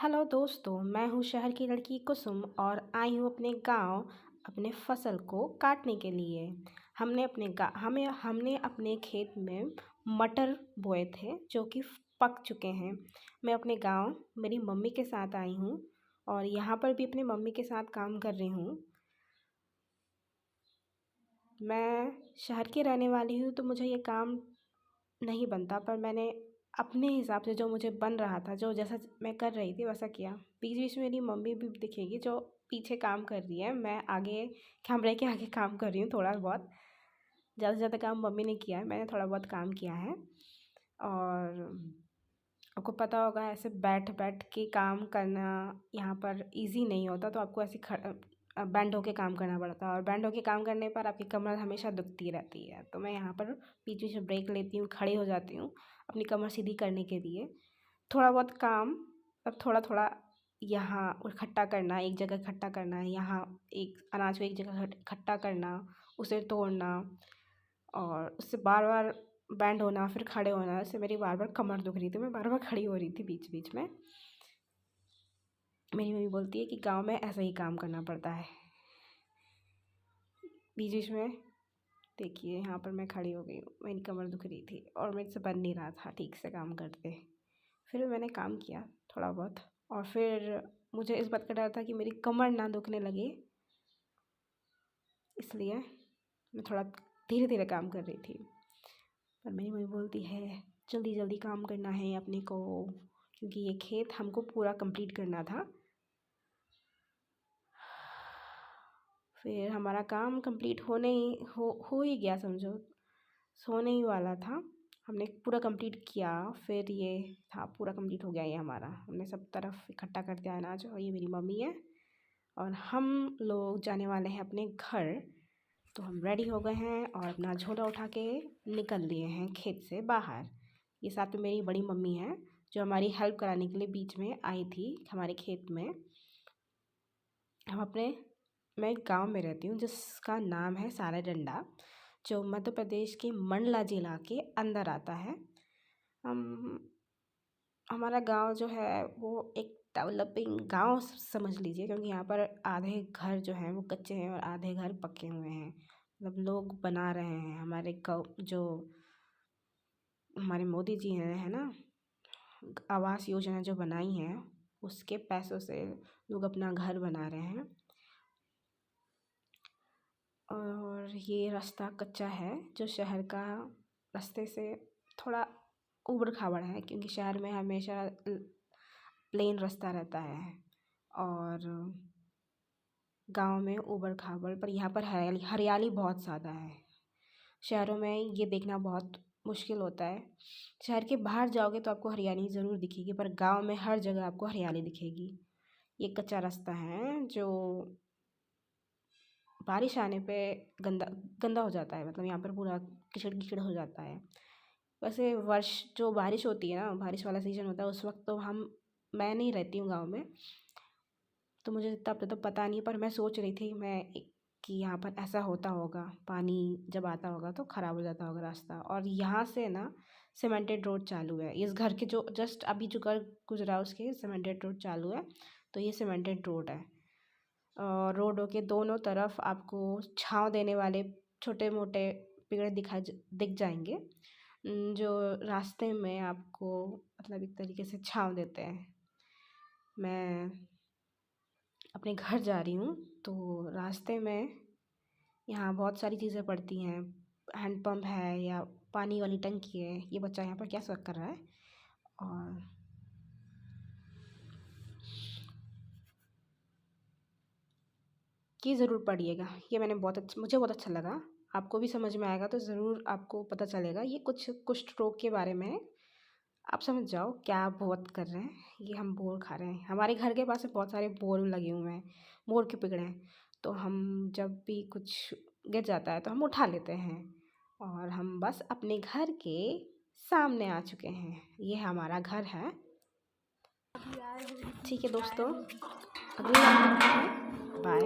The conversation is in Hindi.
हेलो दोस्तों, मैं हूँ शहर की लड़की कुसुम और आई हूँ अपने गांव अपने फसल को काटने के लिए। हमने अपने खेत में मटर बोए थे जो कि पक चुके हैं। मैं अपने गांव मेरी मम्मी के साथ आई हूँ और यहाँ पर भी अपनी मम्मी के साथ काम कर रही हूँ। मैं शहर की रहने वाली हूँ तो मुझे ये काम नहीं बनता, पर मैंने अपने हिसाब से जो मुझे बन रहा था, जो जैसा मैं कर रही थी वैसा किया। बीच बीच में मेरी मम्मी भी दिखेगी जो पीछे काम कर रही है, मैं आगे कैमरे के आगे काम कर रही हूँ थोड़ा बहुत। ज़्यादा से ज़्यादा काम मम्मी ने किया है, मैंने थोड़ा बहुत काम किया है। और आपको पता होगा ऐसे बैठ बैठ के काम करना यहाँ पर इजी नहीं होता, तो आपको ऐसे बैंड होके काम करना पड़ता है और बैंड होके काम करने पर आपकी कमर हमेशा दुखती रहती है। तो मैं यहाँ पर बीच बीच में ब्रेक लेती हूँ, खड़ी हो जाती हूँ अपनी कमर सीधी करने के लिए। थोड़ा बहुत काम, अब थोड़ा थोड़ा यहाँ इकट्ठा करना, एक जगह इकट्ठा करना है, यहाँ एक अनाज को एक जगह इकट्ठा करना, उसे तोड़ना और उससे बार बार बैंड होना, फिर खड़े होना। इससे मेरी बार बार कमर दुख रही थी, मैं बार बार खड़ी हो रही थी बीच बीच में। मेरी मम्मी बोलती है कि गांव में ऐसा ही काम करना पड़ता है। बीच बीच में देखिए यहाँ पर मैं खड़ी हो गई हूँ, मेरी कमर दुख रही थी और मेरे से बन नहीं रहा था ठीक से काम करते। फिर मैंने काम किया थोड़ा बहुत और फिर मुझे इस बात का डर था कि मेरी कमर ना दुखने लगे, इसलिए मैं थोड़ा धीरे धीरे काम कर रही थी। पर मेरी मम्मी बोलती है जल्दी जल्दी काम करना है अपने को, क्योंकि ये खेत हमको पूरा कंप्लीट करना था। फिर हमारा काम कंप्लीट हो ही गया, समझो सोने ही वाला था। हमने पूरा कंप्लीट किया, फिर ये था पूरा कंप्लीट हो गया ये हमारा। हमने सब तरफ इकट्ठा कर दिया अनाज और ये मेरी मम्मी है और हम लोग जाने वाले हैं अपने घर। तो हम रेडी हो गए हैं और अपना झोला उठा के निकल लिए हैं खेत से बाहर। ये साथ में मेरी बड़ी मम्मी है जो हमारी हेल्प कराने के लिए बीच में आई थी हमारे खेत में। हम अपने मैं एक गांव में रहती हूँ जिसका नाम है साराडंडा, जो मध्य प्रदेश के मंडला जिला के अंदर आता है। हम हमारा गांव जो है वो एक डेवलपिंग गांव समझ लीजिए, क्योंकि यहाँ पर आधे घर जो हैं वो कच्चे हैं और आधे घर पक्के हुए हैं। मतलब लोग बना रहे हैं। हमारे गाँव जो हमारे मोदी जी हैं, है ना, आवास योजना जो बनाई है उसके पैसों से लोग अपना घर बना रहे हैं। और ये रास्ता कच्चा है जो शहर का रास्ते से थोड़ा ऊबड़ खाबड़ है, क्योंकि शहर में हमेशा प्लेन रास्ता रहता है और गांव में ऊबड़ खाबड़। पर यहाँ पर हरियाली हरियाली बहुत ज़्यादा है। शहरों में ये देखना बहुत मुश्किल होता है। शहर के बाहर जाओगे तो आपको हरियाली ज़रूर दिखेगी, पर गांव में हर जगह आपको हरियाली दिखेगी। ये कच्चा रास्ता है जो बारिश आने पे गंदा गंदा हो जाता है, मतलब यहाँ पर पूरा कीचड़ कीचड़ हो जाता है। वैसे जो बारिश होती है ना, बारिश वाला सीज़न होता है, उस वक्त तो मैं नहीं रहती हूँ गांव में, तो मुझे इतना तो पता नहीं। पर मैं सोच रही थी कि यहाँ पर ऐसा होता होगा, पानी जब आता होगा तो ख़राब हो जाता होगा रास्ता। और यहाँ से ना सीमेंटेड रोड चालू है, इस घर के जो जस्ट अभी जो घर गुजरा उसके सीमेंटेड रोड चालू है। तो ये सीमेंटेड रोड है और रोडों के दोनों तरफ आपको छाँव देने वाले छोटे मोटे पेड़ दिख जाएंगे, जो रास्ते में आपको मतलब एक तरीके से छाँव देते हैं। मैं अपने घर जा रही हूँ तो रास्ते में यहाँ बहुत सारी चीज़ें पड़ती हैं। हैंडपम्प है या पानी वाली टंकी है। ये बच्चा यहाँ पर क्या शक कर रहा है। और ये ज़रूर पढ़िएगा, ये मुझे बहुत अच्छा लगा। आपको भी समझ में आएगा तो ज़रूर आपको पता चलेगा। ये कुछ कुष्ठ रोग के बारे में है। आप समझ जाओ क्या आप बहुत कर रहे हैं। ये हम बोर खा रहे हैं, हमारे घर के पास में बहुत सारे बोर लगे हुए हैं, बोर के पेड़ हैं। तो हम जब भी कुछ गिर जाता है तो हम उठा लेते हैं और हम बस अपने घर के सामने आ चुके हैं। ये हमारा घर है। ठीक है दोस्तों, अगली बार मिलते हैं। बाय।